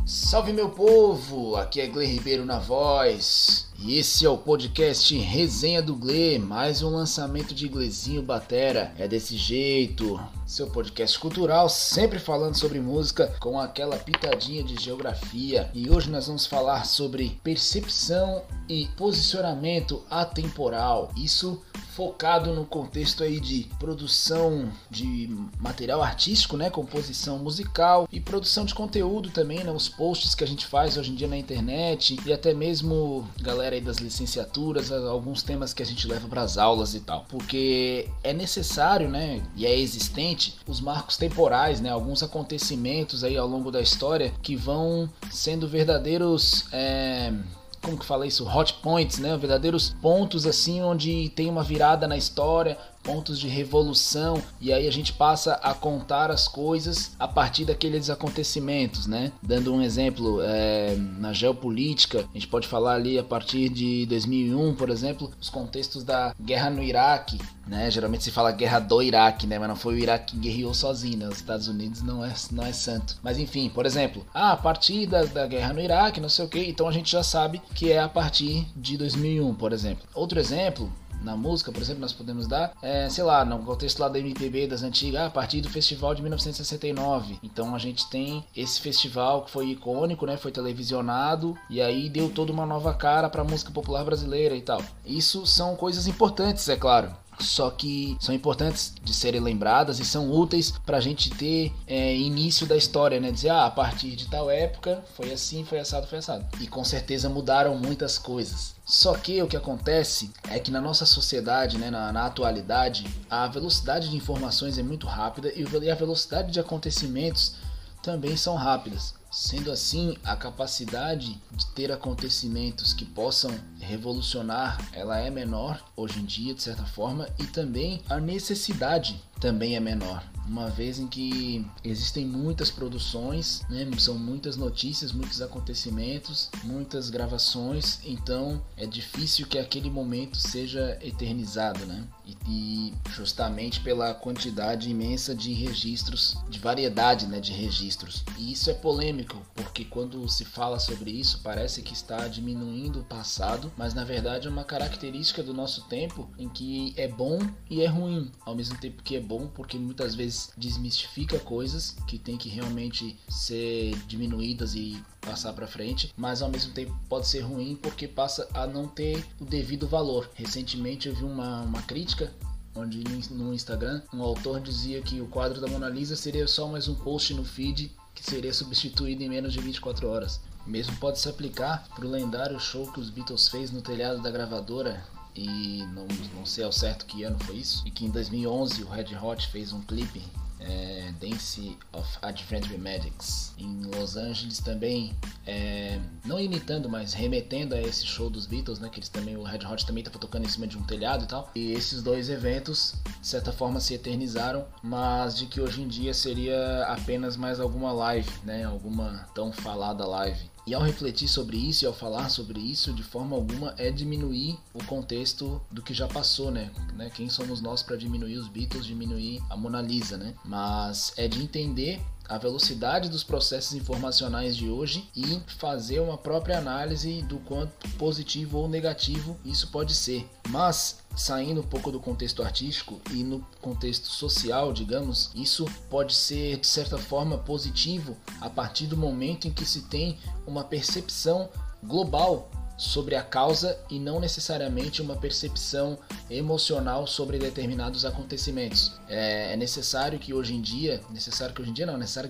Salve meu povo, aqui é Gle Ribeiro na voz e esse é o podcast Resenha do Gle, mais um lançamento de Glezinho Batera. É desse jeito, seu podcast cultural, sempre falando sobre música com aquela pitadinha de geografia. E hoje nós vamos falar sobre percepção e posicionamento atemporal. Isso focado no contexto aí de produção de material artístico, né, composição musical e produção de conteúdo também, né, os posts que a gente faz hoje em dia na internet e até mesmo galera aí das licenciaturas, alguns temas que a gente leva para as aulas e tal, porque é necessário, né, e é existente os marcos temporais, né, alguns acontecimentos aí ao longo da história que vão sendo verdadeiros como que fala isso? Hot points, né? Verdadeiros pontos assim onde tem uma virada na história, pontos de revolução, e aí a gente passa a contar as coisas a partir daqueles acontecimentos, né? Dando um exemplo, na geopolítica, a gente pode falar ali a partir de 2001, por exemplo, os contextos da guerra no Iraque, né? Geralmente se fala guerra do Iraque, né? Mas não foi o Iraque que guerreou sozinho, né? Os Estados Unidos não é santo. Mas enfim, por exemplo, a partir da guerra no Iraque, não sei o que, então a gente já sabe que é a partir de 2001, por exemplo. Outro exemplo, na música, por exemplo, nós podemos dar, sei lá, no contexto lá da MPB das antigas, a partir do festival de 1969. Então a gente tem esse festival que foi icônico, né? Foi televisionado e aí deu toda uma nova cara para a música popular brasileira e tal. Isso são coisas importantes, é claro. Só que são importantes de serem lembradas e são úteis para a gente ter início da história, né? Dizer, a partir de tal época foi assim, foi assado, foi assado. E com certeza mudaram muitas coisas. Só que o que acontece é que na nossa sociedade, né, na atualidade, a velocidade de informações é muito rápida e a velocidade de acontecimentos também são rápidas. Sendo assim, a capacidade de ter acontecimentos que possam revolucionar, ela é menor hoje em dia, de certa forma, e também a necessidade também é menor, uma vez em que existem muitas produções, né? São muitas notícias, muitos acontecimentos, muitas gravações, então é difícil que aquele momento seja eternizado, né? E justamente pela quantidade imensa de registros, de variedade, né, de registros. E isso é polêmico, porque quando se fala sobre isso parece que está diminuindo o passado, mas na verdade é uma característica do nosso tempo em que é bom e é ruim, ao mesmo tempo que é bom porque muitas vezes desmistifica coisas que tem que realmente ser diminuídas e passar para frente, mas ao mesmo tempo pode ser ruim porque passa a não ter o devido valor. Recentemente eu vi uma crítica onde no Instagram um autor dizia que o quadro da Mona Lisa seria só mais um post no feed que seria substituído em menos de 24 horas. Mesmo pode se aplicar para o lendário show que os Beatles fez no telhado da gravadora, e não sei ao certo que ano foi isso, e que em 2011 o Red Hot fez um clipe, Dance of Adventure Magics, em Los Angeles também, não imitando, mas remetendo a esse show dos Beatles, né, que eles também, o Red Hot também estava tocando em cima de um telhado e tal, e esses dois eventos de certa forma se eternizaram, mas de que hoje em dia seria apenas mais alguma live, né, alguma tão falada live. E ao refletir sobre isso e ao falar sobre isso, de forma alguma é diminuir o contexto do que já passou, né? Quem somos nós para diminuir os Beatles, diminuir a Mona Lisa, né? Mas é de entender a velocidade dos processos informacionais de hoje e fazer uma própria análise do quanto positivo ou negativo isso pode ser. Mas, saindo um pouco do contexto artístico e no contexto social, digamos, isso pode ser de certa forma positivo a partir do momento em que se tem uma percepção global sobre a causa e não necessariamente uma percepção emocional sobre determinados acontecimentos. É necessário que hoje em dia necessário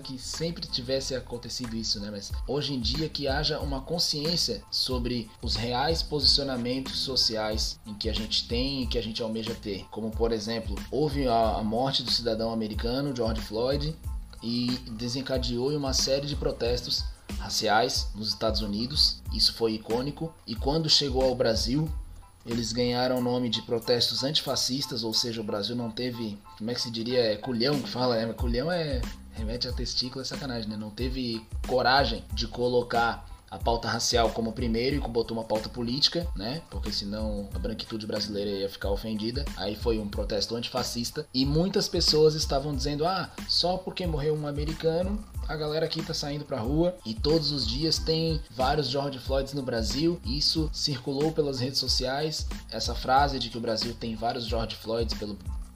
que sempre tivesse acontecido isso, né? Mas hoje em dia que haja uma consciência sobre os reais posicionamentos sociais em que a gente tem e que a gente almeja ter. Como, por exemplo, houve a morte do cidadão americano George Floyd e desencadeou uma série de protestos raciais nos Estados Unidos. Isso foi icônico, e quando chegou ao Brasil eles ganharam o nome de protestos antifascistas, ou seja, o Brasil não teve, como é que se diria, culhão que fala, né? Culhão remete a testículo, é sacanagem, né? Não teve coragem de colocar a pauta racial como primeiro e botou uma pauta política, né? Porque senão a branquitude brasileira ia ficar ofendida. Aí foi um protesto antifascista e muitas pessoas estavam dizendo: só porque morreu um americano, a galera aqui tá saindo pra rua. E todos os dias tem vários George Floyds no Brasil. Isso circulou pelas redes sociais, essa frase de que o Brasil tem vários George Floyds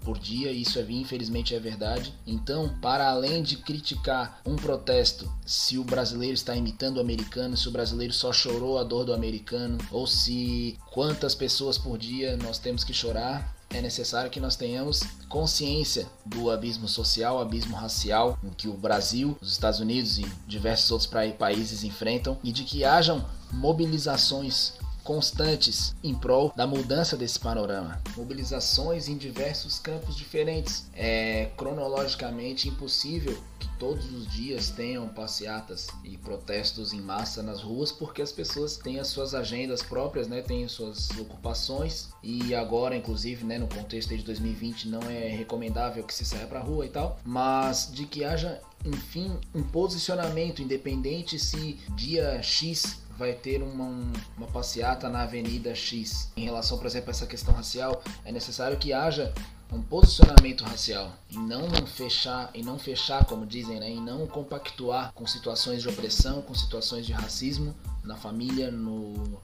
por dia, isso infelizmente é verdade. Então, para além de criticar um protesto, se o brasileiro está imitando o americano, se o brasileiro só chorou a dor do americano, ou se quantas pessoas por dia nós temos que chorar, é necessário que nós tenhamos consciência do abismo social, abismo racial em que o Brasil, os Estados Unidos e diversos outros países enfrentam, e de que hajam mobilizações constantes em prol da mudança desse panorama. Mobilizações em diversos campos diferentes. É cronologicamente impossível que todos os dias tenham passeatas e protestos em massa nas ruas, porque as pessoas têm as suas agendas próprias, né? Têm suas ocupações, e agora, inclusive, né, no contexto de 2020, não é recomendável que se saia para a rua e tal, mas de que haja, enfim, um posicionamento independente se dia X vai ter uma passeata na Avenida X. Em relação, por exemplo, a essa questão racial, é necessário que haja um posicionamento racial e não fechar, como dizem, né? E não compactuar com situações de opressão, com situações de racismo na família, no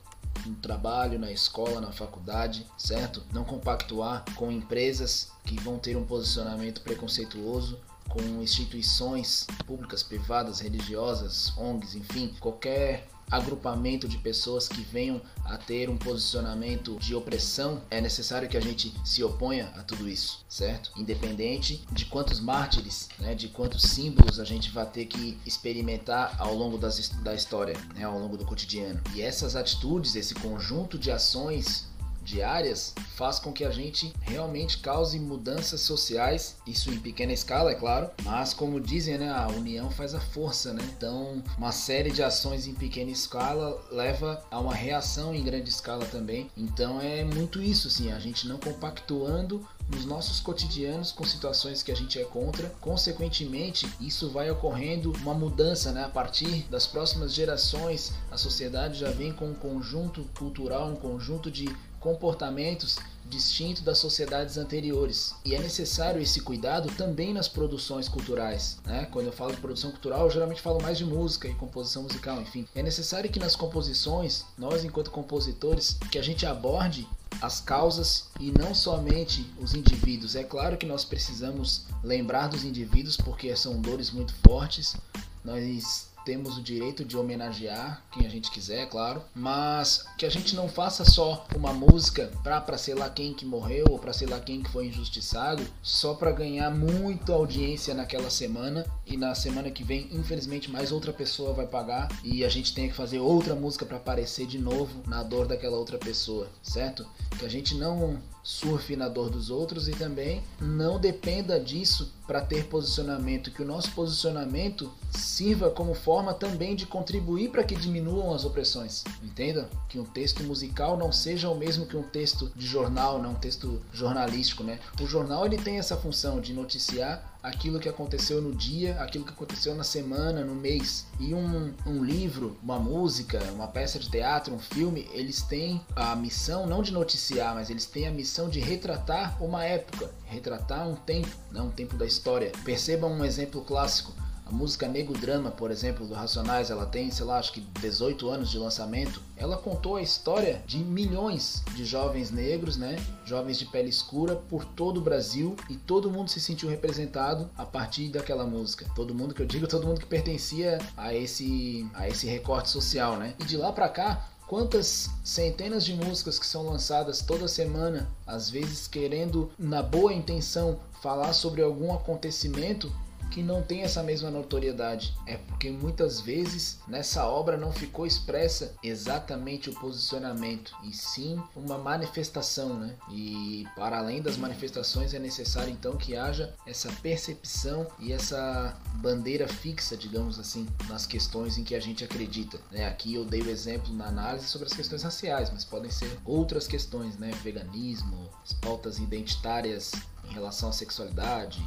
trabalho, na escola, na faculdade, certo? Não compactuar com empresas que vão ter um posicionamento preconceituoso, com instituições públicas, privadas, religiosas, ONGs, enfim, qualquer agrupamento de pessoas que venham a ter um posicionamento de opressão. É necessário que a gente se oponha a tudo isso, certo? Independente de quantos mártires, né, de quantos símbolos a gente vai ter que experimentar ao longo da história, né, ao longo do cotidiano. E essas atitudes, esse conjunto de ações diárias, faz com que a gente realmente cause mudanças sociais, isso em pequena escala, é claro, mas como dizem, né, a união faz a força, né? Então, uma série de ações em pequena escala leva a uma reação em grande escala também. Então, é muito isso, assim, a gente não compactuando nos nossos cotidianos com situações que a gente é contra, consequentemente isso vai ocorrendo uma mudança, né? A partir das próximas gerações, a sociedade já vem com um conjunto cultural, um conjunto de comportamentos distinto das sociedades anteriores, e é necessário esse cuidado também nas produções culturais, né? Quando eu falo de produção cultural, eu geralmente falo mais de música e composição musical, enfim. É necessário que nas composições, nós enquanto compositores, que a gente aborde as causas e não somente os indivíduos. É claro que nós precisamos lembrar dos indivíduos porque são dores muito fortes, nós temos o direito de homenagear quem a gente quiser, é claro, mas que a gente não faça só uma música pra sei lá quem que morreu ou pra sei lá quem que foi injustiçado, só pra ganhar muita audiência naquela semana, e na semana que vem, infelizmente, mais outra pessoa vai pagar e a gente tem que fazer outra música pra aparecer de novo na dor daquela outra pessoa, certo? Que a gente não surfe na dor dos outros e também não dependa disso para ter posicionamento, que o nosso posicionamento sirva como forma também de contribuir para que diminuam as opressões, entenda? Que um texto musical não seja o mesmo que um texto de jornal, não um texto jornalístico, né? O jornal ele tem essa função de noticiar aquilo que aconteceu no dia, aquilo que aconteceu na semana, no mês. E um livro, uma música, uma peça de teatro, um filme, eles têm a missão não de noticiar, mas eles têm a missão de retratar uma época, retratar um tempo, não um tempo da história. Percebam um exemplo clássico. A música Nego Drama, por exemplo, do Racionais, ela tem, sei lá, acho que 18 anos de lançamento. Ela contou a história de milhões de jovens negros, né? Jovens de pele escura por todo o Brasil, e todo mundo se sentiu representado a partir daquela música. Todo mundo que eu digo, todo mundo que pertencia a esse recorte social, né? E de lá pra cá, quantas centenas de músicas que são lançadas toda semana, às vezes querendo, na boa intenção, falar sobre algum acontecimento que não tem essa mesma notoriedade. É porque muitas vezes nessa obra não ficou expressa exatamente o posicionamento, e sim uma manifestação, né? E para além das manifestações é necessário então que haja essa percepção e essa bandeira fixa, digamos assim, nas questões em que a gente acredita, né? Aqui eu dei o exemplo na análise sobre as questões raciais, mas podem ser outras questões, né? Veganismo, as pautas identitárias em relação à sexualidade,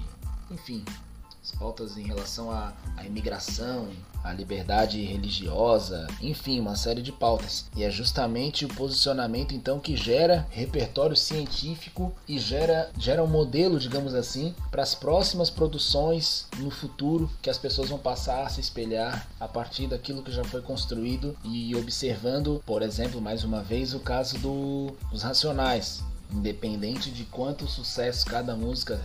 enfim, as pautas em relação à imigração, à liberdade religiosa, enfim, uma série de pautas. E é justamente o posicionamento então que gera repertório científico e gera um modelo, digamos assim, para as próximas produções no futuro, que as pessoas vão passar a se espelhar a partir daquilo que já foi construído e observando, por exemplo, mais uma vez o caso dos Racionais. Independente de quanto sucesso cada música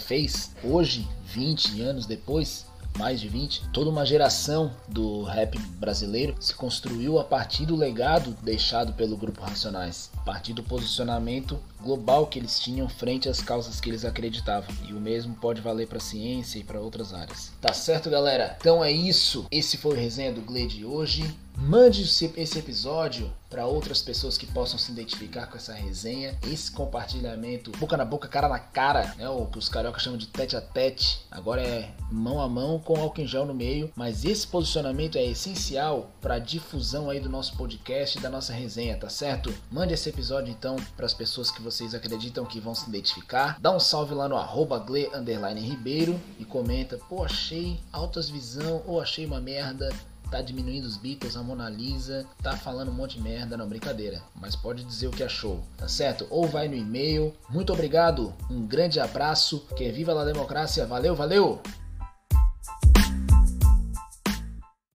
fez, hoje, 20 anos depois, mais de 20, toda uma geração do rap brasileiro se construiu a partir do legado deixado pelo Grupo Racionais, a partir do posicionamento global que eles tinham frente às causas que eles acreditavam. E o mesmo pode valer para a ciência e para outras áreas. Tá certo, galera? Então é isso. Esse foi o Resenha do Gle de hoje. Mande esse episódio para outras pessoas que possam se identificar com essa resenha. Esse compartilhamento boca na boca, cara na cara, né? O que os cariocas chamam de tete a tete. Agora é mão a mão com álcool em gel no meio. Mas esse posicionamento é essencial para a difusão aí do nosso podcast e da nossa resenha, tá certo? Mande esse episódio então para as pessoas que vocês acreditam que vão se identificar. Dá um salve lá no @gle_ribeiro e comenta: pô, achei altas visão ou achei uma merda. Tá diminuindo os Beatles, a Mona Lisa, tá falando um monte de merda, não, brincadeira. Mas pode dizer o que achou, tá certo? Ou vai no e-mail. Muito obrigado, um grande abraço, que viva a democracia, valeu, valeu!